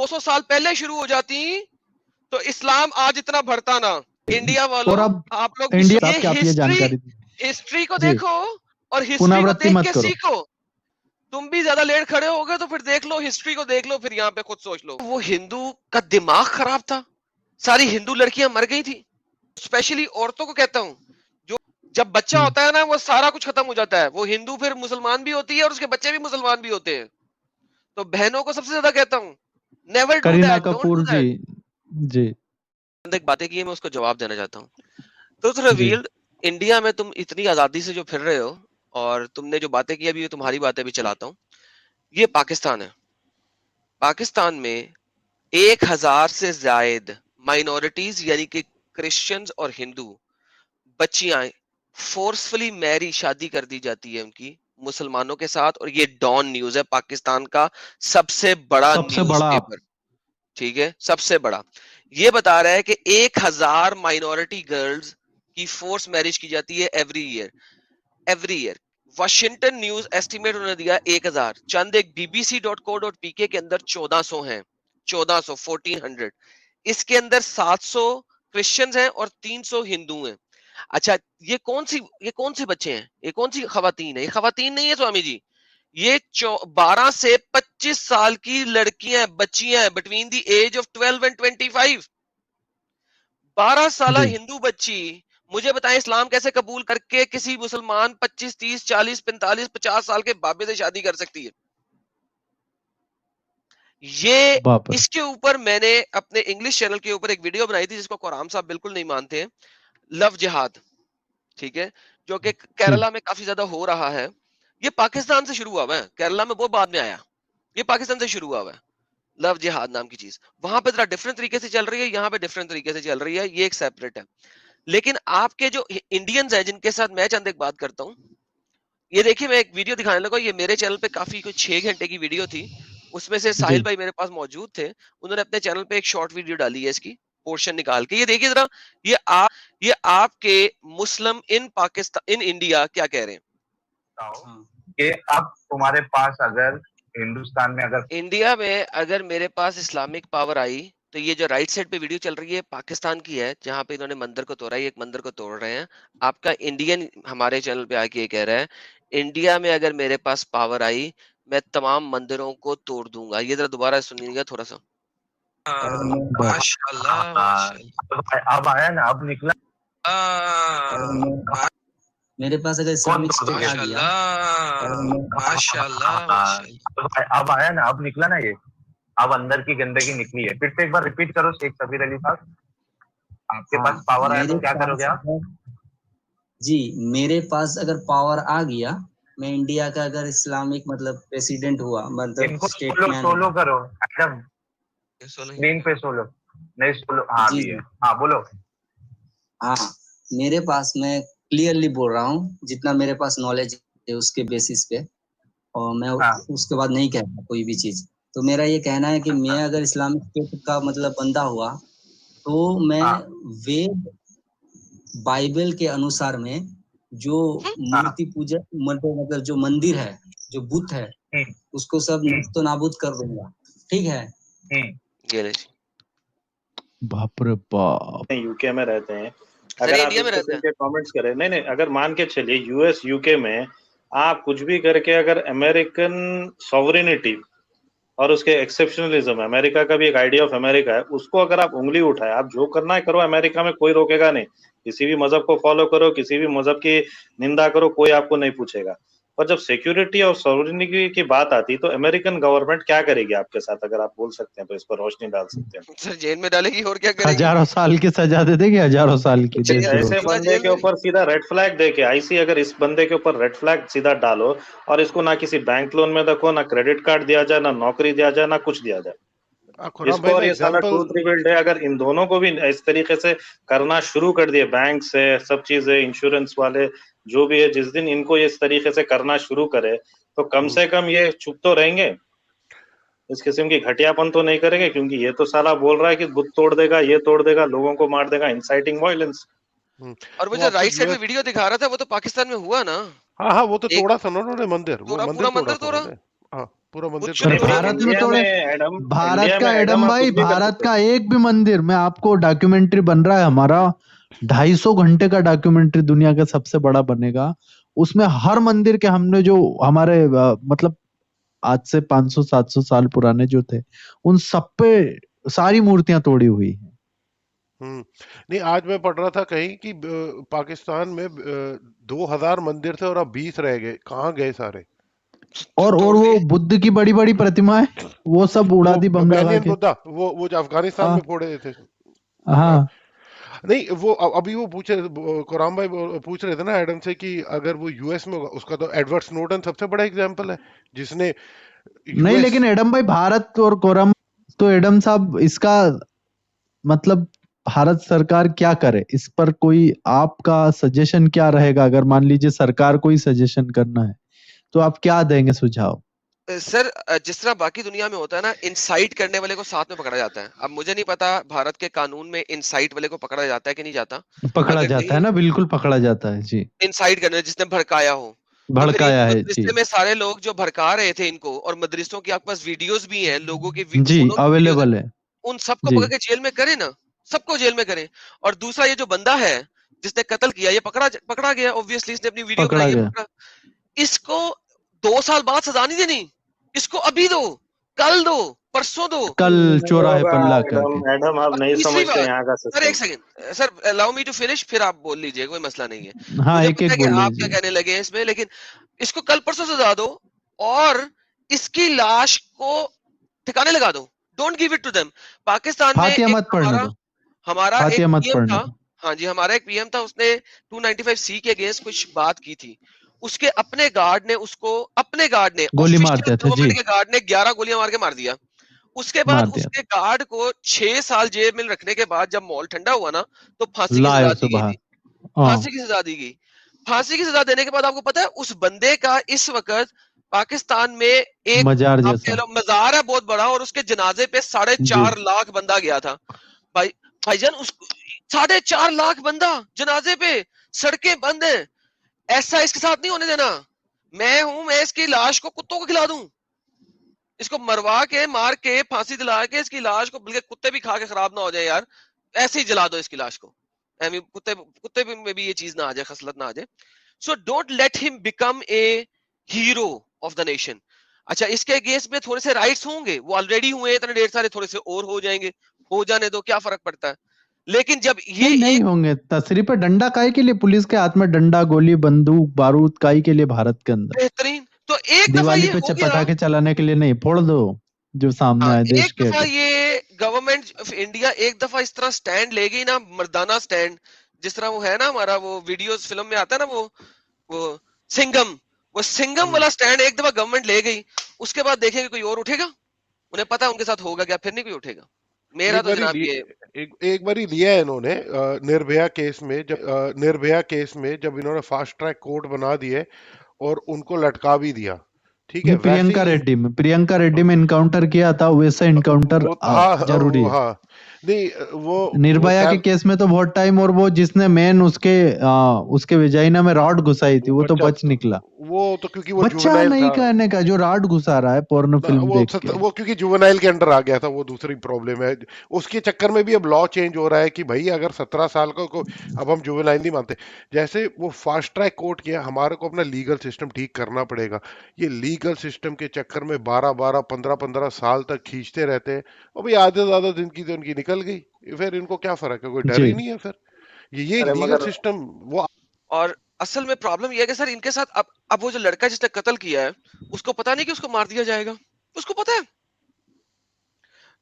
200 साल पहले शुरू हो जाती तो इस्लाम आज इतना बढ़ता ना। इंडिया वालों, और अब आप लोग इंडिया ये आप ये जानकारी हिस्ट्री को जी, देखो और हिस्ट्री को पुनरावृत्ति देख मत के करो। सीखो। तुम भी ज्यादा लेट खड़े हो गए तो फिर देख लो, हिस्ट्री को देख लो, फिर यहाँ पे खुद सोच लो। वो हिंदू का दिमाग खराब था, सारी हिंदू लड़कियां मर गई थी। स्पेशली औरतों को कहता हूं, जो जब बच्चा होता है ना वो सारा कुछ खत्म हो जाता है। वो हिंदू फिर मुसलमान भी होती है और उसके बच्चे भी मुसलमान भी होते हैं। तो बहनों को सबसे ज्यादा कहता हूं, never do Kareena that, don't do Kapoor ji that. जी एक बातें की है, मैं उसको जवाब देना चाहता हूँ। ट्रुथ जी रिवील्ड, इंडिया में तुम इतनी आजादी से जो फिर रहे हो और तुमने जो बातें की, अभी ये तुम्हारी बातें भी चलाता हूँ। ये पाकिस्तान है। पाकिस्तान में 1000 से ज्यादा माइनॉरिटीज यानी कि क्रिश्चियंस और हिंदू बच्चियां फोर्सफुली मैरी शादी कर दी जाती है उनकी मुसलमानों के साथ। और ये डॉन न्यूज है, पाकिस्तान का सबसे बड़ा न्यूज़पेपर, ठीक है, सबसे बड़ा। ये बता रहा है कि 1000 माइनॉरिटी गर्ल्स की फोर्स मैरिज की जाती है every year, every year. Washington news estimate उन्होंने दिया 1000। चंद एक bbc.co.pk के अंदर 1400 हैं, 1400, 1400। इसके अंदर 700 क्रिश्चियंस हैं और 300 हिंदू हैं। अच्छा, ये कौन से बच्चे हैं, ये कौन सी खवातीन है? ये खवातीन नहीं है स्वामी जी, ये 12 से 25 साल की लड़कियां, बच्चियां हैं, between the age of 12 and 25। 12 साल जी हिंदू बच्ची मुझे बताएं इस्लाम कैसे कबूल करके किसी मुसलमान 25, 30, 40, 45, 50 साल के बाबे से शादी कर सकती है? ये बाप रे। इसके ऊपर मैंने अपने इंग्लिश चैनल के ऊपर एक वीडियो बनाई थी जिसको कुरान साहब बिल्कुल नहीं मानते हैं, लव जिहाद, ठीक है, जो कि जी केरला में काफी ज्यादा हो रहा है। ये पाकिस्तान से शुरू हुआ है, केरला में वो बाद में आया, ये पाकिस्तान से शुरू हुआ है। लव जिहाद नाम की चीज वहां पे जरा डिफरेंट तरीके से चल रही है, यहाँ पे डिफरेंट तरीके से चल रही है, ये एक सेपरेट है। लेकिन आपके जो इंडियंस हैं जिनके साथ मैं चंद एक बात करता हूँ, ये देखिए मैं एक वीडियो दिखाने लगा, ये मेरे चैनल पे काफी कोई 6 घंटे की वीडियो थी। उसमें से जी साहिल भाई मेरे पास मौजूद थे, उन्होंने अपने चैनल पे एक शॉर्ट वीडियो डाली है इसकी पोर्शन निकाल के। ये देखिए जरा, ये आपके मुस्लिम इन पाकिस्तान, इन इंडिया क्या कह रहे हैं कि अब तुम्हारे पास अगर हिंदुस्तान में अगर इंडिया में अगर मेरे पास इस्लामिक पावर आई तो ये जो राइट साइड पे वीडियो चल रही है पाकिस्तान की है, जहां पे इन्होंने मंदिर को तोड़ा है, एक मंदिर को तोड़ रहे हैं। आपका इंडियन हमारे चैनल पे आके ये कह रहा है, इंडिया में अगर मेरे पास पावर आई मैं तमाम मंदिरों को तोड़ दूंगा। ये जरा दोबारा सुनिएगा थोड़ा सा। माशाल्लाह, माशाल्लाह। अब आया ना, अब निकला। मेरे पास अगर इस्लामिक स्टेट आ गया, माशाल्लाह। अब आया ना, अब निकला ना, ये अब अंदर की गंदगी निकली है। फिर से एक बार रिपीट करो शेख सबीर अली साहब, आपके पास पावर आया तो क्या करोगे आप? जी, मेरे पास अगर पावर आ गया, मैं इंडिया का अगर इस्लामिक मतलब प्रेसिडेंट हुआ, मतलब स्टेटमैन सोलो करो एकदम स्क्रीन पे सोलो, नहीं सोलो, हाँ जी भी है, हाँ बोलो। हाँ, मेरे पास, मैं क्लियरली बोल रहा हूँ जितना मेरे पास नॉलेज है उसके बेसिस पे, और मैं उसके बाद नहीं कहता कोई भी चीज। तो मेरा ये कहना है कि मैं अगर इस्लामिक स्टेट का मतलब बंदा हुआ तो मैं वेद बाइबल के अनुसार में जो मूर्ति पूजा मतलब जो मंदिर है, जो बुत है, उसको सब तो नाबूद कर दूंगा, ठीक है। बाप रे बाप। यूके में रहते हैं, अगर आप इस किस्म के कमेंट्स करें, नहीं अगर मान के चलिए यूएस यूके में आप कुछ भी करके अगर अमेरिकन सॉवरेनिटी और उसके एक्सेप्शनलिज्म, अमेरिका का भी एक आइडिया ऑफ अमेरिका है, उसको अगर आप उंगली उठाए, आप जो करना है करो, अमेरिका में कोई रोकेगा नहीं। किसी भी मजहब को फॉलो करो, किसी भी मजहब की निंदा करो, कोई आपको नहीं पूछेगा। पर जब सिक्योरिटी और सॉवरेनिटी की बात आती तो अमेरिकन गवर्नमेंट क्या करेगी आपके साथ? अगर आप बोल सकते हैं तो इस पर रोशनी डाल सकते हैं। सर जेल में डालेगी और क्या करेगी? हजारों साल की सजा दे देगी, हजारों साल की। ऐसे बंदे के ऊपर सीधा रेड फ्लैग देके, आईसी अगर इस बंदे के ऊपर रेड फ्लैग सीधा डालो और इसको ना किसी बैंक लोन में रखो, ना क्रेडिट कार्ड दिया जाए, ना नौकरी दिया जाए, ना कुछ दिया जाए इसको, और ये सारा ट्रूथ रिवील्ड है। अगर इन दोनों को भी इस तरीके से करना शुरू कर दिए, बैंक से सब चीजें, इंश्योरेंस वाले जो भी है, जिस दिन इनको इस तरीके से करना शुरू करे तो कम से कम ये चुप तो रहेंगे, इस किस्म की घटियापन तो नहीं करेंगे। क्योंकि ये तो साला बोल रहा है कि बुत तोड़ देगा, ये तोड़ देगा, लोगों को मार देगा, इंसाइटिंग वायलेंस। और वो जो राइट साइड में वीडियो दिखा रहा था वो तो पाकिस्तान में हुआ ना? हाँ, वो तो तोड़ा था उन्होंने मंदिर, वो पूरा मंदिर तोड़ा। हाँ, पूरा मंदिर कुछ तो पर नहीं नहीं मिला। भारत में इंडिया थोड़े में एडम, भारत इंडिया का में एडम एडम आप भाई, कुछ भी कर भारत सकते का हो। एक भी मंदिर, मैं आपको डॉक्यूमेंट्री बन रहा है हमारा, 250 घंटे का डॉक्यूमेंट्री दुनिया का सबसे बड़ा बनेगा। उसमें हर मंदिर के हमने जो हमारे मतलब आज से 500-700 साल पुराने जो थे, उन सब पे सारी मूर्तियां तोड़ी हुई हैं। नहीं, आज मैं पढ़ रहा था कहीं कि पाकिस्तान में 2000 मंदिर थे और अब 20 रह गए। कहाँ गए सारे? और तोड़ वो दिए। बुद्ध की बड़ी बड़ी प्रतिमाएं, वो सब उड़ा वो दी बम लगा बैनियन के। बुद्धा, वो जो अफगानिस्तान में हाँ फोड़े थे। हाँ नहीं, वो अभी वो पूछे, कुरान भाई पूछ रहे थे ना एडम से कि अगर वो यूएस में होगा, उसका तो एडवर्ड स्नोडन सबसे बड़ा एग्जांपल है, जिसने नहीं, यूएस लेकिन एडम भाई भारत और कोरम, तो एडम साहब इसका मतलब भारत सरकार क्या करे इस पर? कोई आपका सजेशन क्या रहेगा? अगर मान लीजिए सरकार को ही सजेशन करना है तो आप क्या देंगे सुझाव? सर जिस तरह बाकी दुनिया में होता है ना, इंसाइट करने वाले को साथ में पकड़ा जाता है। अब मुझे नहीं पता भारत के कानून में इंसाइट वाले को पकड़ा जाता है कि नहीं जाता। पकड़ा अगर जाता है कहीं ना, बिल्कुल पकड़ा जाता है जी। इंसाइट करने जिसने भड़काया हो, तो फिर इन भड़काया है जी। मदरसे में सारे लोग जो भड़का रहे थे इनको, और मदरसों की आपके पास वीडियोस भी हैं, लोगों की जी फोनों की वीडियोस हैं, अवेलेबल है उन सबको जी। पकड़ के जेल में करें ना, सबको जेल में करें। और दूसरा ये जो बंदा है जिसने कत्ल किया, ये पकड़ा गया, ऑब्वियसली इसने अपनी वीडियो पकड़ा बनाई है, गया। पकड़ा। इसको 2 साल बाद सजा नहीं देनी, इसको अभी दो, कल दो, परसों दो। कल नहीं चौराहे होगा पर ला करके। एडम, एडम आप और नहीं तीसरी समझते बात, यहाँ का सर एक system. Second sir, allow me to finish, फिर आप बोल लीजिए, कोई मसला नहीं है। हाँ, मुझे एक पता है एक कि बोल आप क्या लीजिए। कहने लगे हैं इसमें, लेकिन इसको कल परसों सजा दो और इसकी लाश को ठिकाने लगा दो। Don't give it to them. Pakistan में फातिया एक मत पढ़ने दो, हमारा एक फातिया मत पीएम पढ़ने था। दो। हाँ जी, हमारा एक पीएम था, उसने 295C के अगेंस्ट कुछ बात की थी। उसके अपने गार्ड ने उसको, अपने गार्ड ने, गोली मार ऑफिशियल दिया था जी, गवर्नमेंट के गार्ड ने 11 गोलियां मार के मार दिया। उसके बाद मार दिया। उसके गार्ड को 6 साल जेल में रखने के बाद जब माहौल ठंडा हुआ ना, तो फांसी की लाए सजा उसे दी गई बाहर। थी। हाँ, फांसी की सजा दी गई। फांसी की सजा देने के बाद आपको पता है उस बंदे का इस वक्त पाकिस्तान में एक, मजार आप कह जैसा। लो मजार है बहुत बड़ा, और उसके जनाजे पे 4.5 जी, लाख बंदा गया था। भाई भाईजान, उस 4.5 लाख बंदा जनाजे पे, सड़कें बंद है। ऐसा इसके साथ नहीं होने देना। मैं हूं, मैं इसकी लाश को कुत्तों को खिला दूं, इसको मरवा के, मार के, फांसी दिला के इसकी लाश को, बल्कि कुत्ते भी खा के खराब ना हो जाए यार, ऐसे ही जला दो इसकी लाश को। कुत्ते कुत्ते में भी ये चीज ना आ जाए, खसलत ना आ जाए। So don't let him become a hero of the nation. अच्छा, इसके अगेंस्ट में थोड़े से राइट्स होंगे, वो ऑलरेडी हुए इतने ढेर सारे, थोड़े से और हो जाएंगे, हो जाने दो, क्या फर्क पड़ता है। लेकिन जब ये नहीं नहीं एक होंगे। तसरी पे डंडा काहे के लिए? पुलिस के हाथ में डंडा, गोली, बंदूक, बारूद काहे के लिए भारत के अंदर? बेहतरीन, तो एक दफा दिवाली ये पे हो गया। पटाखे चलाने के लिए नहीं, फोड़ दो जो सामने हाँ, आए देश एक के दफा आगे। ये गवर्नमेंट ऑफ इंडिया एक दफा इस तरह स्टैंड ले गई ना, मर्दाना स्टैंड, जिस तरह वो है ना हमारा, वो वीडियोस फिल्म में आता है ना, वो सिंघम, वो सिंघम वाला स्टैंड एक दफा गवर्नमेंट ले गई। उसके बाद देखेंगे कोई और उठेगा, उन्हें पता है उनके साथ होगा क्या, फिर नहीं कोई उठेगा। मेरा एक तो बारी जनाब ये एक बारी लिया है इन्होंने, निर्भया केस में, जब इन्होंने फास्ट ट्रैक कोर्ट बना दिए और उनको लटका भी दिया, ठीक है, नहीं, वैसे प्रियंका रेड्डी में इनकाउंटर किया था, वैसा इनकाउंटर वो हाँ जरूरी है। हाँ, नहीं वो निर्भया के खैर केस में तो बहुत टाइम, और वो जिसने मेन उसके वेजाइना में रॉड घुसाई थी, वो तो बच्चा, बच निकला। वो तो क्योंकि वो बच्चा जुवेनाइल नहीं था कहने का, जो रॉड घुसा रहा है पोर्नो फिल्म देख के। वो क्योंकि जुवेनाइल के अंडर आ गया था, वो दूसरी प्रॉब्लम है। उसके चक्कर में भी अब लॉ चेंज हो रहा है कि भाई अगर 17 साल को अब हम जुवेनाइल नहीं मानते। जैसे वो फास्ट ट्रैक कोर्ट किया, हमारे को अपना लीगल सिस्टम ठीक करना पड़ेगा। ये लीगल सिस्टम के चक्कर में 12-12, 15-15 साल तक खींचते रहते हैं, और भाई आधे से ज्यादा जिंदगी तो उनकी निकल गई, फिर इनको क्या फर्क है? कोई डर जी, ही नहीं है फिर। ये अरे लीगल मगर सिस्टम वो और असल में प्रॉब्लम ये है कि सर इनके साथ अब वो जो लड़का जिसने कत्ल किया है, उसको पता नहीं कि उसको मार दिया जाएगा। उसको पता है,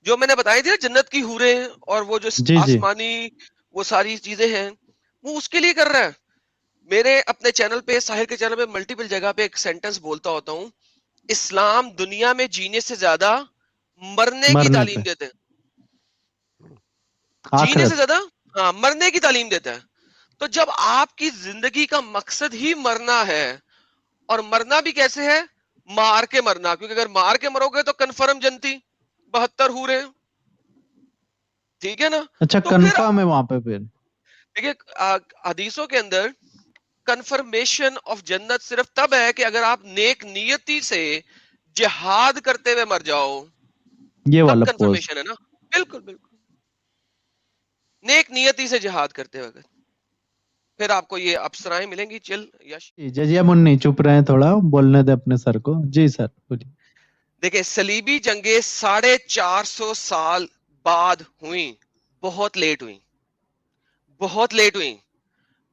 जो मैंने बताई थी ना, जन्नत की हूरें और वो जो जी जी। आसमानी वो सारी चीजें हैं, वो उसके लिए कर रहा है। मेरे अपने चैनल पे, साहिर के चैनल पे, मल्टीपल जगह पे एक सेंटेंस बोलता होता हूँ, इस्लाम दुनिया में जीने से ज्यादा मरने की मरने तालीम पे, देते हैं। जीने से आखिरत। ज्यादा हाँ, मरने की तालीम देता है। तो जब आपकी जिंदगी का मकसद ही मरना है, और मरना भी कैसे है, मार के मरना, क्योंकि अगर मार के मरोगे तो कन्फर्म जनती 72 हूरे, ठीक है ना। अच्छा, तो फिर कंफर्म है वहां पे फिर? देखिए, हदीसों के अंदर कंफर्मेशन ऑफ जन्नत सिर्फ तब है कि अगर आप नेक नियति से जिहाद करते हुए मर जाओ, ये तब वाला पोज। कंफर्मेशन है ना। बिल्कुल बिल्कुल, नेक नियति से जिहाद करते हुए, फिर आपको ये अप्सराएं मिलेंगी। चिल यश। जजिया मुन्नी चुप रहे हैं, थोड़ा बोलने दे अपने सर को। जी सर बोलिए। देखिए, सलीबी जंगे 450 साल बाद हुई, बहुत लेट हुई, बहुत लेट हुई।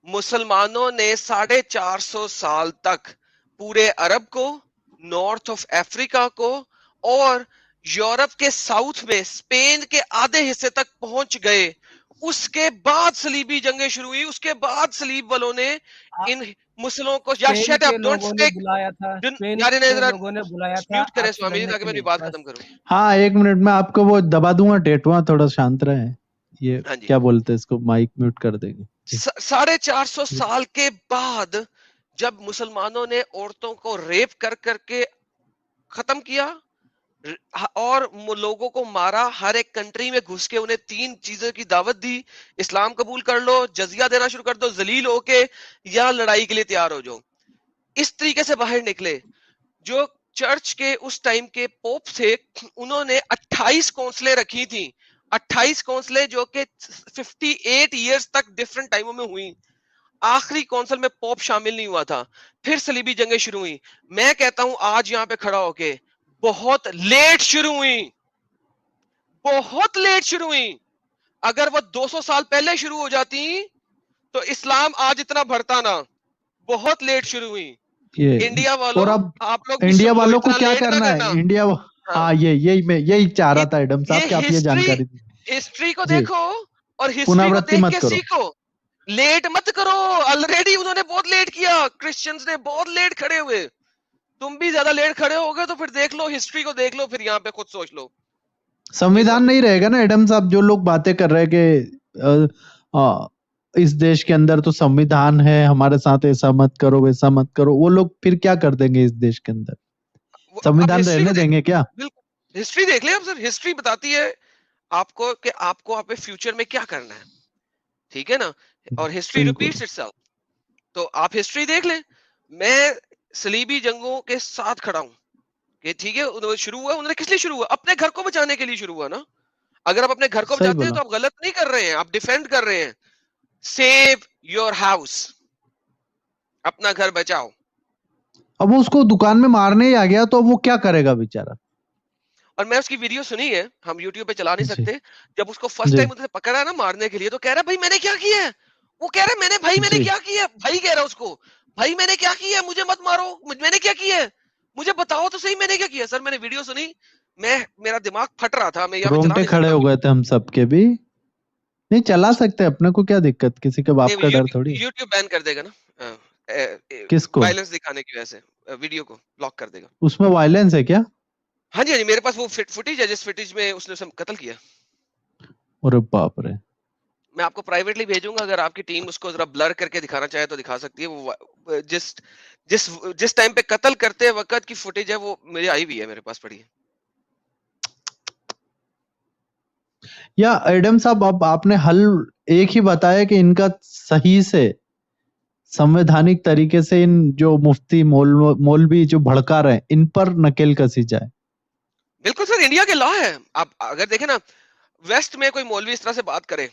मुसलमानों ने 450 साल तक पूरे अरब को, नॉर्थ ऑफ अफ्रीका को और यूरोप के साउथ में स्पेन के आधे हिस्से तक पहुंच गए। उसके बाद सलीबी जंगें शुरू हुई, उसके बाद सलीब वालों ने इन मुसलों को, या स्पेन शट के अप, डोंट लोगों ने स्पीक बुलाया था, स्पेन यार, इन्हें के जरा लोगों ने बुलाया था म्यूट करें आपसे स्वामी जी, लड़ने ताकि के मैं अपनी लिए। बात बस खत्म करूं। हाँ 1 मिनट में आपको वो दबा दूंगा टेटुआ, थोड़ा शांत रहे। ये हाँ जी, क्या बोलते हैं इसको, माइक म्यूट कर देंगे जी। 450 साल के बाद जब मुसलमानों ने औरतों को रेप कर करके खत्म किया और लोगों को मारा, हर एक कंट्री में घुस के उन्हें 3 चीजों की दावत दी, इस्लाम कबूल कर लो, जजिया देना शुरू कर दो, जलील होके, या लड़ाई के लिए तैयार हो जाओ। इस तरीके से बाहर निकले। जो चर्च के उस टाइम के पोप थे, उन्होंने 28 कौंसलें रखी थी, 28 कौंसलें जो कि 58 इयर्स तक डिफरेंट टाइमों में हुई। आखिरी कौंसिल में पोप शामिल नहीं हुआ था। फिर सलीबी जंगें शुरू हुई। मैं कहता हूं आज यहां पे खड़ा होके, बहुत लेट शुरू हुई, बहुत लेट शुरू हुई। अगर वो 200 साल पहले शुरू हो जाती तो इस्लाम आज इतना बढ़ता ना। बहुत लेट शुरू हुई। ये इंडिया वालों, और अब आप लोग भी इंडिया सुन लो, वालों को इतना क्या लेट ना करना करना। है इंडिया। हाँ, हाँ यही चाह रहा था एडम साहब ये कि आप ये जानकारी दीजिए। हिस्ट्री को जी देखो और हिस्ट्री को पुनरावृत्ति देख मत के करो। सीखो, लेट मत करो। ऑलरेडी उन्होंने बहुत लेट किया, क्रिश्चियंस ने बहुत लेट खड़े हुए। तुम भी ज्यादा लेट खड़े होगे तो फिर देख लो, हिस्ट्री को देख लो, फिर यहाँ पे खुद सोच लो। संविधान नहीं रहेगा ना एडम साहब। जो लोग बातें कर रहे हैं कि इस देश के अंदर तो संविधान है, हमारे साथ ऐसा मत करो वैसा मत करो, वो लोग फिर क्या कर देंगे इस देश के अंदर? संविधान रहने देंगे क्या? बिल्कुल हिस्ट्री देख ले आप सर, हिस्ट्री बताती है आपको कि आपको आप फ्यूचर में क्या करना है, ठीक है ना। और हिस्ट्री बिल्कुल। Repeats itself. तो आप हिस्ट्री देख लें। मैं सलीबी जंगों के साथ खड़ा हूं कि ठीक है, उन्होंने शुरू हुआ, उन्होंने किस लिए शुरू हुआ? अपने घर को बचाने के लिए शुरू हुआ ना। अगर आप अपने घर को सही बचाते हैं बोला। तो आप गलत नहीं कर रहे हैं, आप डिफेंड कर रहे हैं। सेव योर हाउस, अपना घर बचाओ। अब वो उसको दुकान में मारने ही आ गया तो वो क्या करेगा बेचारा? और मैं उसकी वीडियो सुनी है, हम यूट्यूब पे चला नहीं जी सकते। जब उसको फर्स्ट जी टाइम उसे पकड़ा है ना मारने के लिए, तो कह रहा है भाई मैंने क्या किया है? वो कह रहा है मैंने जी क्या किया है? भाई कह रहा है उसको, भाई मैंने क्या किया है? मुझे मत मारो, मैंने क्या किया है? मुझे बताओ तो सही, मैंने क्या किया? सर मैंने वीडियो सुनी, मेरा दिमाग फट रहा था, मैं यहाँ पे चला रोंगटे नहीं खड़े सकता। हो गए थे हम सबके भी। नहीं चला सकते, अपने को क्या दिक्कत, किसी के बाप का डर थोड़ी है। यूट्यूब बैन कर देगा ना, किसको? वायलेंस दिखाने की वजह से, वीडियो को ब्लॉक कर देगा। उसमें वायलेंस है क्या? हाँ जी, हाँ जी, मेरे पास वो फुटेज है जिस फुटेज में उसने उसे कत्ल किया। अरे बाप रे। मैं आपको प्राइवेटली भेजूंगा, अगर आपकी टीम उसको जरा ब्लर करके दिखाना चाहे तो दिखा सकती है। वो जिस जिस जिस टाइम पे कत्ल करते वक्त की फुटेज है, वो मेरी आई हुई है, मेरे पास पड़ी है। या एडम साहब अब आपने हल एक ही बताया कि इनका सही से संवैधानिक तरीके से इन जो मुफ्ती मौलवी जो भड़का रहे हैं इन पर नकेल कसी जाए। बिल्कुल सर, इंडिया के लॉ है। आप अगर देखें ना, वेस्ट में कोई मौलवी इस तरह से बात करे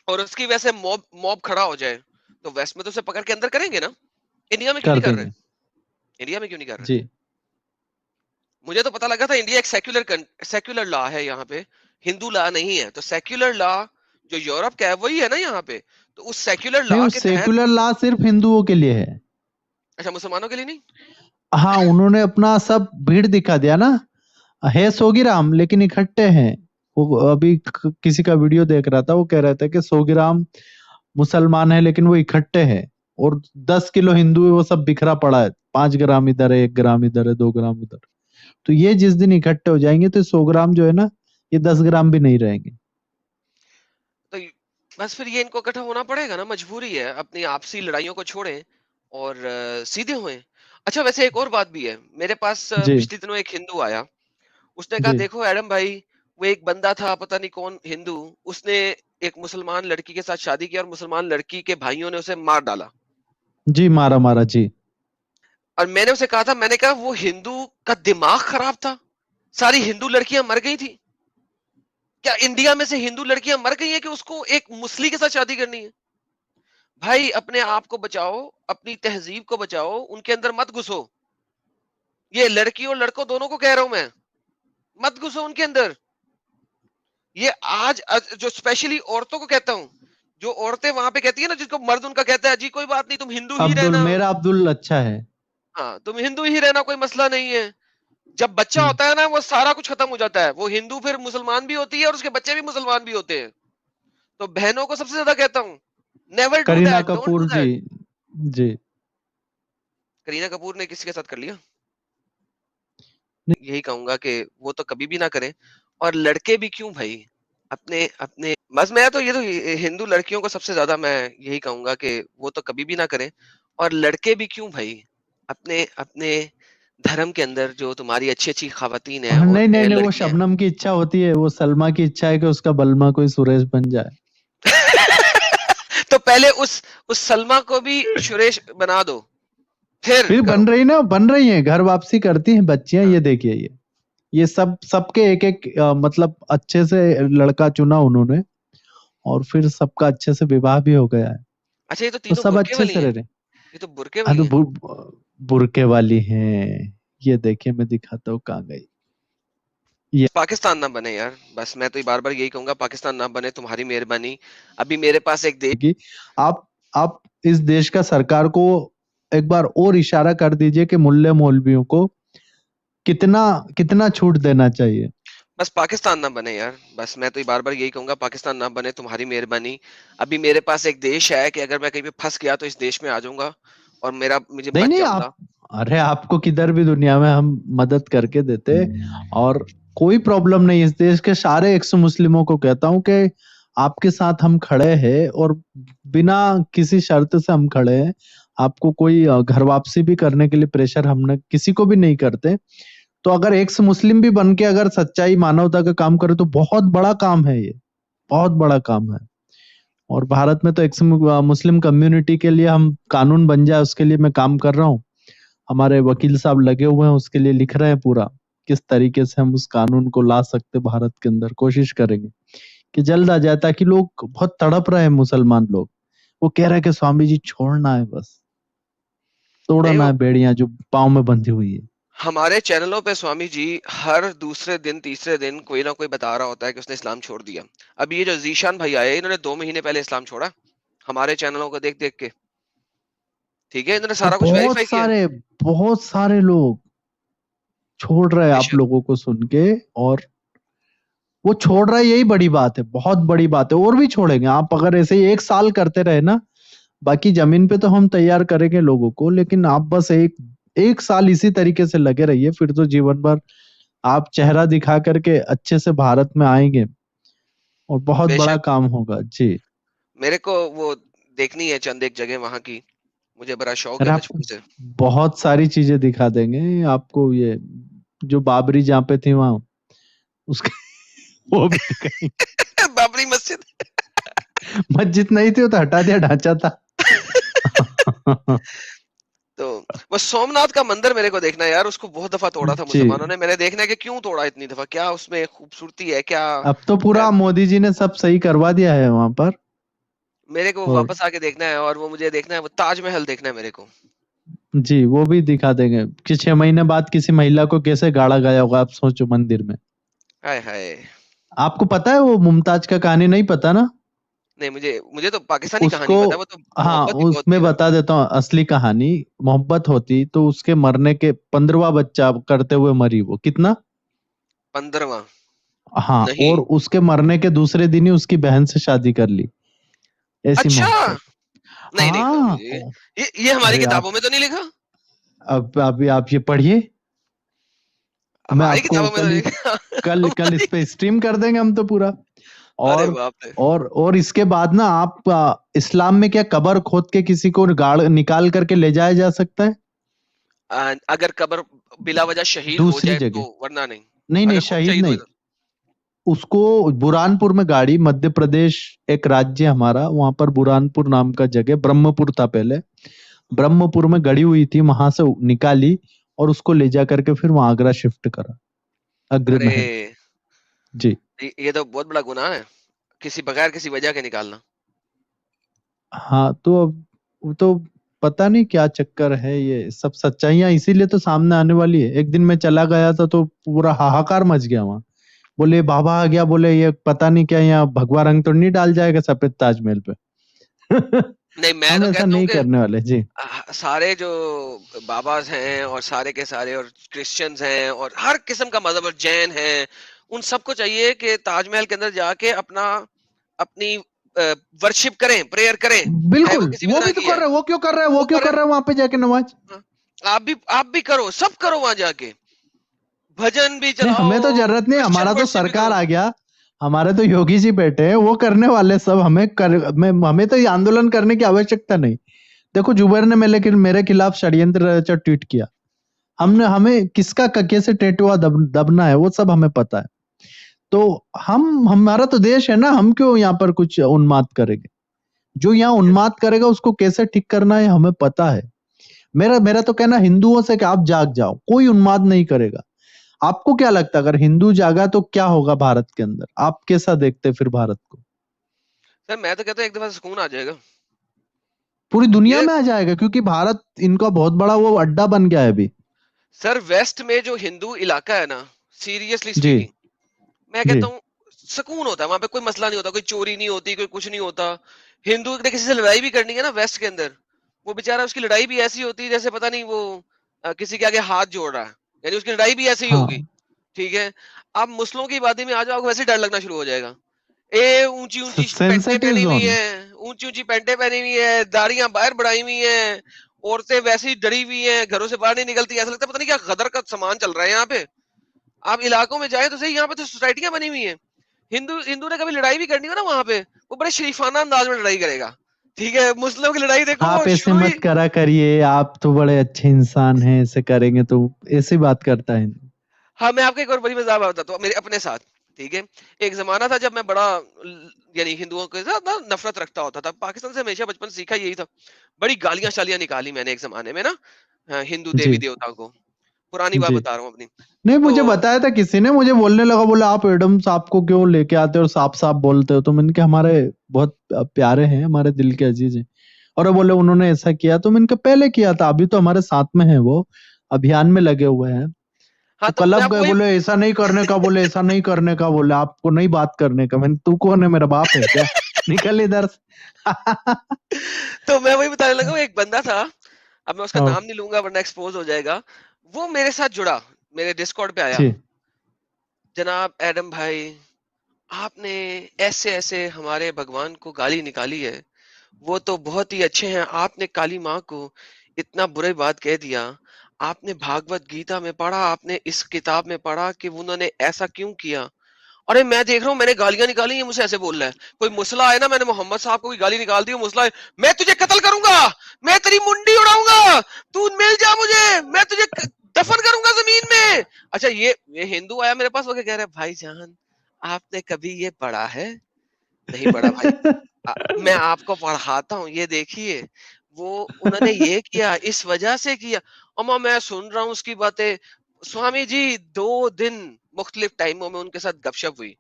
और उसकी वजह से मॉब खड़ा हो जाए, तो वेस्ट में तो उसे पकड़ के अंदर करेंगे ना। इंडिया में क्यों कर नहीं कर रहे? देंगे इंडिया में क्यों नहीं कर रहे? जी। मुझे तो पता लगा था इंडिया एक सेक्युलर लॉ है यहाँ पे, हिंदू लॉ नहीं है। तो सेक्युलर लॉ जो यूरोप का है वही है ना यहाँ पे। तो उस सेक्युलर नहीं लॉ उस के तहत, सेकुलर लॉ सिर्फ हिंदुओं के लिए है। अच्छा मुसलमानों के लिए नहीं? हाँ उन्होंने अपना सब भीड़ दिखा दिया ना। है सोगीराम लेकिन इकट्ठे हैं। वो अभी किसी का वीडियो देख रहा था, वो कह रहा था कि सोगीराम मुसलमान है लेकिन वो इकट्ठे हैं, और 10 किलो हिंदू है वो सब बिखरा पड़ा है। 5 ग्राम इधर है, 1 ग्राम इधर है, 2 ग्राम उधर। तो ये जिस दिन इकट्ठे हो जाएंगे तो 100 ग्राम जो है ना, ये 10 ग्राम भी नहीं रहेंगे। तो बस फिर ये इनको इकट्ठा होना पड़ेगा ना, मजबूरी है। अपनी आपसी लड़ाइयों को छोड़ें और सीधे हुए। अच्छा वैसे एक और बात भी है, मेरे पास जी पिछले दिनों एक हिंदू आया। उसने कहा जी देखो एडम भाई, वो एक बंदा था पता नहीं कौन हिंदू, उसने एक मुसलमान लड़की के साथ शादी की और मुसलमान लड़की के भाइयों ने उसे मार डाला। जी मारा जी। और मैंने उसे कहा था, मैंने कहा वो हिंदू का दिमाग खराब था, सारी हिंदू लड़कियां मर गई थी क्या? इंडिया में से हिंदू लड़कियां मर गई हैं कि उसको एक मुस्लिम के साथ शादी करनी है? भाई अपने आप को बचाओ, अपनी तहजीब को बचाओ, उनके अंदर मत घुसो। ये लड़की और लड़कों दोनों को कह रहा हूं मैं, मत घुसो उनके अंदर। ये आज जो स्पेशली औरतों को कहता हूं, जो औरतें वहां पे कहती है ना, जिसको मर्द उनका कहता है जी कोई बात नहीं, तुम हिंदू ही अब्दुल, रहना, मेरा अब्दुल अच्छा है। हाँ तुम हिंदू ही रहना, कोई मसला नहीं है। जब बच्चा होता है ना, वो सारा कुछ खत्म हो जाता है, वो हिंदू फिर मुसलमान भी होती है और उसके बच्चे भी मुसलमान भी होते हैं। तो बहनों को सबसे ज्यादा कहता हूं, never do Kareena that, don't Kapoor do ji, that. जी करीना कपूर ने किसी के साथ कर लिया? नहीं, यही कहूंगा कि वो तो कभी भी ना करें। और लड़के भी क्यों भाई, अपने अपने बस मैं तो ये हिंदू लड़कियों को सबसे ज्यादा मैं यही कहूंगा कि वो तो कभी भी ना करें। और लड़के भी क्यों भाई, अपने अपने धर्म के अंदर जो तुम्हारी अच्छी अच्छी खवातीन है, नहीं नहीं नहीं, वो लड़कियां हैं शबनम की इच्छा होती है, वो सलमा की इच्छा है कि उसका बलमा कोई सुरेश बन जाए। तो पहले उस सलमा को भी सुरेश बना दो, फिर फिर करो। बन रही ना, बन रही है, घर वापसी करती हैं बच्चियां। ये देखिए, ये सब सबके एक एक मतलब अच्छे से लड़का चुना उन्होंने, और फिर सबका अच्छे से विवाह भी हो गया है, अच्छा ये तो तो तीनों सब बुरके अच्छे वाली से रह हैं, रहे हैं। ये तो बुरके हाँ वाली तो हैं। बुरके वाली हैं, ये देखिए मैं दिखाता हूँ कहाँ गई ये। पाकिस्तान ना बने यार, बस मैं तो बार बार यही कहूंगा, पाकिस्तान ना बने, तुम्हारी मेहरबानी। अभी मेरे पास एक देश, कि आप इस देश का सरकार को एक बार और इशारा कर दीजिए कि मुल्ले मौलवियों को कितना कितना छूट देना चाहिए। बस पाकिस्तान ना बने यार, बस मैं तो बार बार यही कहूंगा, पाकिस्तान ना बने, तुम्हारी मेहरबानी। अभी मेरे पास एक देश है कि अगर मैं कहीं पे फंस गया तो इस देश में आ जाऊंगा और मेरा मुझे नहीं बच नहीं, जाऊंगा। आप, अरे आपको किधर भी दुनिया में हम मदद करके देते, और कोई प्रॉब्लम नहीं। इस देश के सारे एक्स मुस्लिमों को कहता हूं कि आपके साथ हम खड़े हैं, और बिना किसी शर्त से हम खड़े हैं। आपको कोई घर वापसी भी करने के लिए प्रेशर हमने किसी को भी नहीं करते। तो अगर एक्स मुस्लिम भी बन के अगर सच्चाई मानवता का काम करे तो बहुत बड़ा काम है ये, बहुत बड़ा काम है। और भारत में तो एक्स मुस्लिम कम्युनिटी के लिए हम कानून बन जाए, उसके लिए मैं काम कर रहा हूँ। हमारे वकील साहब लगे हुए हैं, उसके लिए लिख रहे हैं पूरा, किस तरीके से हम उस कानून को ला सकते भारत के अंदर। कोशिश करेंगे कि जल्द आ जाए, ताकि लोग बहुत तड़प रहे हैं, मुसलमान लोग। वो कह रहे हैं कि स्वामी जी छोड़ना है, बस नहीं तोड़ना वो है बेड़ियां जो पाँव में बंधी हुई है। हमारे चैनलों पे स्वामी जी हर दूसरे दिन तीसरे दिन कोई ना कोई बता रहा होता है कि उसने इस्लाम छोड़ दिया। अभी ये जो जीशान भाई आए, इन्होंने 2 महीने पहले इस्लाम छोड़ा, हमारे चैनलों को देख देख के। ठीक है, इन्होंने और सारा कुछ वेरीफाई किया है। बहुत सारे लोग छोड़ रहे हैं आप बेशक। लोगों को सुन के, और वो छोड़ रहा है, यही बड़ी बात है, बहुत बड़ी बात है। और भी छोड़ेंगे आप अगर ऐसे ही 1 साल करते रहे ना। बाकी जमीन पे तो हम तैयार करेंगे लोगों को, लेकिन आप बस एक एक साल इसी तरीके से लगे रहिए, फिर तो जीवन भर आप चेहरा दिखा करके अच्छे से भारत में आएंगे, और बहुत बड़ा बेशक काम होगा जी। मेरे को वो देखनी है चंद एक जगह वहां की, मुझे बड़ा शौक अरे है आपको बचपन से। बहुत सारी चीजें दिखा देंगे आपको, ये जो बाबरी जहाँ पे थी वहां, उसके वो भी दिखाएंगे। बाबरी मस्जिद। मस्जिद नहीं थी, वो तो हटा दिया, ढांचा था। तो वो सोमनाथ का मंदिर मेरे को देखना है यार, उसको बहुत दफा तोड़ा था जी, मुसलमानों ने, मैंने देखना है कि क्यों तोड़ा इतनी दफा, क्या उसमें खूबसूरती है क्या अब तो है? पूरा मोदी जी ने सब सही करवा दिया है वहां पर। मेरे को और वापस आके देखना है, और वो मुझे देखना है, वो ताजमहल देखना है मेरे को। जी, वो भी दिखा देंगे कि 6 महीने बाद किसी महिला को कैसे गाड़ा गया होगा, आप सोचो मंदिर में। हाय हाय। आपको पता है वो मुमताज का कहानी? नहीं पता ना? नहीं, मुझे मुझे तो पाकिस्तानी कहानी उसको, पता है, वो तो हाँ, मोहब्बत ही बहुत थी उसमें ना। बता देता हूँ असली कहानी। मोहब्बत होती तो उसके मरने के 15वां बच्चा करते हुए मरी वो, कितना? 15वां? हाँ, नहीं। और उसके मरने के दूसरे दिन ही उसकी बहन से शादी कर ली, ऐसी अच्छा। मोहब्बत। नहीं नहीं स्वामी हाँ जी, ये हमारी अरे किताबों आप, में तो नहीं लिखा। अब अभी आप ये पढ़िए, मैं हमारी आपको किताबों में तो नहीं लिखा। कल इस हमारी। पे स्ट्रीम कर देंगे हम तो पूरा। अरे और बाप रे। और इसके बाद ना आप इस्लाम में क्या कब्र खोद के किसी को गाड़ निकाल करके ले जाया जा सकता है? अगर कब्र बिला वजह शहीद हो दूसरी जाए जगह, तो, वरना नहीं। नहीं नहीं, अगर खुद शहीद शहीद हो नहीं। तो। उसको बुरहानपुर में गाड़ी, मध्य प्रदेश एक राज्य हमारा, वहां पर बुरहानपुर नाम का जगह, ब्रह्मपुर था पहले, ब्रह्मपुर में गड़ी हुई थी, वहां से निकाली और उसको ले जा करके फिर वहां आगरा शिफ्ट करा, अग्र महल। अरे जी ये तो बहुत बड़ा गुनाह है, किसी बगैर किसी वजह के निकालना। हाँ, तो अब वो तो पता नहीं क्या चक्कर है, ये सब सच्चाइयां इसीलिए तो सामने आने वाली है। एक दिन मैं चला गया था तो पूरा हाहाकार मच गया वहां, बोले बाबा आ गया, बोले ये पता नहीं क्या यहाँ भगवा रंग तो नहीं डाल जाएगा सफेद ताजमहल पे। नहीं, मैं हम तो ऐसा कहता हूँ नहीं कि करने वाले जी। सारे जो बाबाज हैं और सारे के सारे और क्रिश्चियंस हैं और हर किस्म का मजहब और जैन हैं, उन सबको चाहिए कि ताजमहल के अंदर जाके अपनी वर्शिप करें, प्रेयर करें, चाहे वो बिल्कुल, किसी भी वो तरह भी तो की कर है, रहे हैं, वो क्यों कर रहा है, वो वो क्यों करें। कर रहा है वहां पे जाके नमाज। हाँ, आप भी करो, सब करो वहां जाके, भजन भी नहीं, चलाओ, हमें तो जरूरत नहीं, क्रिश्चियन हमारा तो वर्शिप भी सरकार करो। आ गया, हमारे तो योगी जी बैठे हैं, वो करने वाले सब, हमें तो ये आंदोलन करने की आवश्यकता नहीं। देखो जुबैर ने मेरे खिलाफ षड्यंत्र रचा ट्वीट किया, हमने हमें किसका कक्के से टेटुआ दबना है वो सब हमें पता है। तो हमारा तो देश है ना, हम क्यों यहाँ पर कुछ उन्माद करेंगे। जो यहाँ उन्माद करेगा उसको कैसे ठीक करना है हमें पता है। मेरा तो कहना हिंदुओं से कि आप जाग जाओ, कोई उन्माद नहीं करेगा। आपको क्या लगता है अगर हिंदू जागा तो क्या होगा भारत के अंदर, आप कैसा देखते फिर भारत को। सर मैं तो कहता हूँ एक दफा सुकून आ जाएगा। पूरी दुनिया ये में आ जाएगा, क्योंकि भारत इनका बहुत बड़ा वो अड्डा बन गया है अभी। सर वेस्ट में जो हिंदू इलाका है ना, सीरियसली जी स्पीकिंग, मैं जी कहता हूँ सुकून होता है वहां पे, कोई मसला नहीं होता, कोई चोरी नहीं होती, कोई कुछ नहीं होता। हिंदू ने किसी से लड़ाई भी करनी है ना वेस्ट के अंदर, वो बेचारा उसकी लड़ाई भी ऐसी होती है जैसे पता नहीं वो किसी के आगे हाथ जोड़ रहा है, यानी उसकी लड़ाई भी ऐसी ही होगी। हाँ, ठीक है, आप मुस्लिमों की बातें में आ जाओ, वैसे डर लगना शुरू हो जाएगा। ए ऊंची ऊंची पेंटे सेंसिटिव पहनी हुई जोन। है, ऊंची ऊंची पेंटे पहनी हुई है, दाढ़ियां बाहर बढ़ाई हुई हैं, औरतें वैसे ही डरी हुई हैं, घरों से बाहर नहीं निकलती, ऐसा लगता है पता नहीं क्या गदर का सामान चल रहा है यहाँ पे। आप इलाकों में जाए तो सही, यहाँ पे तो सोसाइटियां बनी हुई हैं। हिंदू हिंदू ने कभी लड़ाई भी करनी हो ना वहां पे, वो बड़े शरीफाना अंदाज में लड़ाई करेगा। ठीक है, मुस्लिम की लड़ाई देखो वो आप ऐसे शुरू ही। मत करा करिए, आप तो बड़े अच्छे इंसान हैं, ऐसे करेंगे तो ऐसी बात करता है। हाँ, मैं आपको एक और बड़ी मजाक बात बताता हूँ मेरे अपने साथ। ठीक है, एक जमाना था जब मैं बड़ा यानी हिंदुओं के साथ ना नफरत रखता होता था, पाकिस्तान से हमेशा बचपन सीखा यही था। बड़ी गालियां शालियां निकाली मैंने एक जमाने में ना, हिंदू देवी जी देवताओं को, पुरानी बात जी। बता रहा हूँ अपनी। नहीं, तो मुझे बताया था किसी ने, मुझे बोलने लगा, बोले आप एडम साहब को क्यों लेके आते हो और साफ साफ बोलते हो, तो मैंने कहा हमारे बहुत प्यारे हैं, हमारे दिल के अजीज हैं। और वो बोले उन्होंने ऐसा किया, तो मैंने कहा पहले किया था, अभी तो हमारे साथ में है, वो अभियान में लगे हुए हैं। हाँ, तो तो मैं क्लब आपको गए, वही बोले ऐसा नहीं करने का, बोले ऐसा नहीं करने का, बोले आपको नहीं बात करने का। मैंने, तू कौन है, मेरा बाप है क्या, निकल इधर से। तो मैं वही बताने लगा, वो एक बंदा था, अब मैं उसका हाँ, नाम नहीं लूंगा वरना एक्सपोज हो जाएगा। वो मेरे साथ जुड़ा, मेरे डिस्कॉर्ड पे आया, जी जनाब एडम भाई, आपने ऐसे ऐसे हमारे भगवान को गाली निकाली है, वो तो बहुत ही अच्छे हैं, आपने काली माँ को इतना बुरी बात कह दिया। आपने भागवत गीता में पढ़ा, आपने इस किताब में पढ़ा कि उन्होंने ऐसा क्यों किया। अरे मैं देख रहा हूँ मैंने गालियां निकाली, ये मुझसे ऐसे बोल रहा है। कोई मुसला है ना, मैंने मोहम्मद साहब को कोई गाली निकाल दी, वो मुसला है, मैं तुझे कत्ल करूंगा, मैं तेरी मुंडी उड़ाऊंगा, तू मिल जा मुझे, मैं तुझे दफन करूंगा जमीन में। अच्छा, ये हिंदू आया मेरे पास, वो क्या कह रहा है, भाईजान आपने कभी ये पढ़ा है? नहीं पढ़ा भाई। मैं आपको पढ़ाता हूँ, ये देखिए, वो उन्होंने ये किया, इस वजह से किया। अम्मा मैं सुन रहा हूँ उसकी बातें, स्वामी जी 2 दिन मुख्तलिफ टाइमों में उनके साथ गपशप हुई।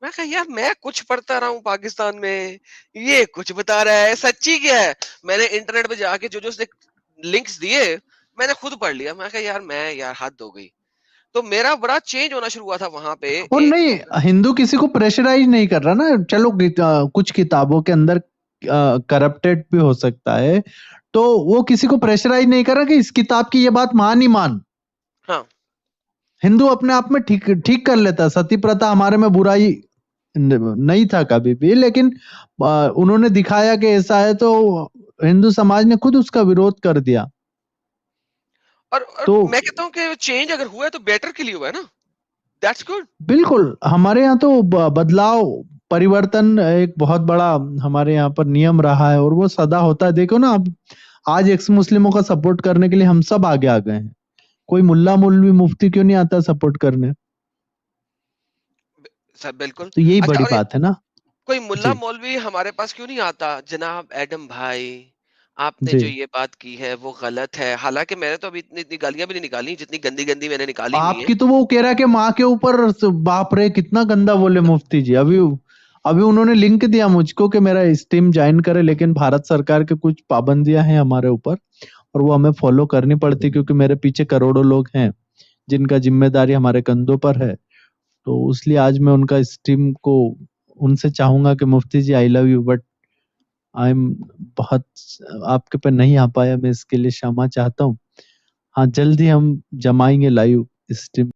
मैं कहा यार मैं कुछ पढ़ता रहा हूँ पाकिस्तान में, ये कुछ बता रहा है, सच्ची क्या है। मैंने इंटरनेट पे जाके जो जो उसने लिंक्स दिए, मैंने खुद पढ़ लिया। मैं कहा यार हद हो गई। तो मेरा बड़ा चेंज होना शुरू हुआ था वहां पे और एक नहीं, हिंदू किसी को प्रेशराइज नहीं कर रहा ना, चलो कुछ किताबों के अंदर करप्टेड भी हो सकता है, तो वो किसी को प्रेशराइज नहीं कर रहा कि इस किताब की ये बात मान ही मान। हाँ हिंदू अपने आप में ठीक ठीक कर लेता है, सती प्रथा हमारे में बुराई नहीं था कभी भी, लेकिन उन्होंने दिखाया कि ऐसा है, तो हिंदू समाज ने खुद उसका विरोध कर दिया। और तो मैं कहता हूँ कि चेंज अगर हुआ है तो बेटर के लिए हुआ है ना, दैट्स गुड। बिल्कुल, हमारे यहाँ तो बदलाव, परिवर्तन एक बहुत बड़ा हमारे यहाँ पर नियम रहा है और वो सदा होता है। देखो ना, अब आज एक्स मुस्लिमों का सपोर्ट करने के लिए हम सब आगे आ गए हैं। कोई मुल्ला मौलवी मुफ्ती क्यों नहीं आता सपोर्ट करने। सर बिल्कुल। तो यही अच्छा, बड़ी और बात है ना। कोई मुल्ला जी मौलवी हमारे पास क्यों नहीं आता, जनाब एडम भाई, आपने जी। जो ये बात की है वो गलत है। हालाँकि मैंने तो अभी इतनी गालियाँ भी नहीं निकाली, जितनी गंदी-गंदी मैंने निकाली हुई है। आपकी तो वो कह रहा है कि माँ के ऊपर बाप रे कितना गंदा बोले मुफ्ती जी। अभी उन्होंने लिंक दिया मुझको कि मेरा स्ट्रीम ज्वाइन करे, लेकिन भारत सरकार के कुछ पाबंदियां हैं हमारे ऊपर और वो हमें फॉलो करनी पड़ती, क्योंकि मेरे पीछे करोड़ों लोग हैं जिनका जिम्मेदारी हमारे कंधों पर है। तो इसलिए आज मैं उनका स्ट्रीम को उनसे चाहूंगा कि Mufti ji I love you, but I am बहुत आपके पे नहीं आ पाया, मैं इसके लिए क्षमा चाहता हूँ। हाँ, जल्द ही हम जमाएंगे लाइव स्ट्रीम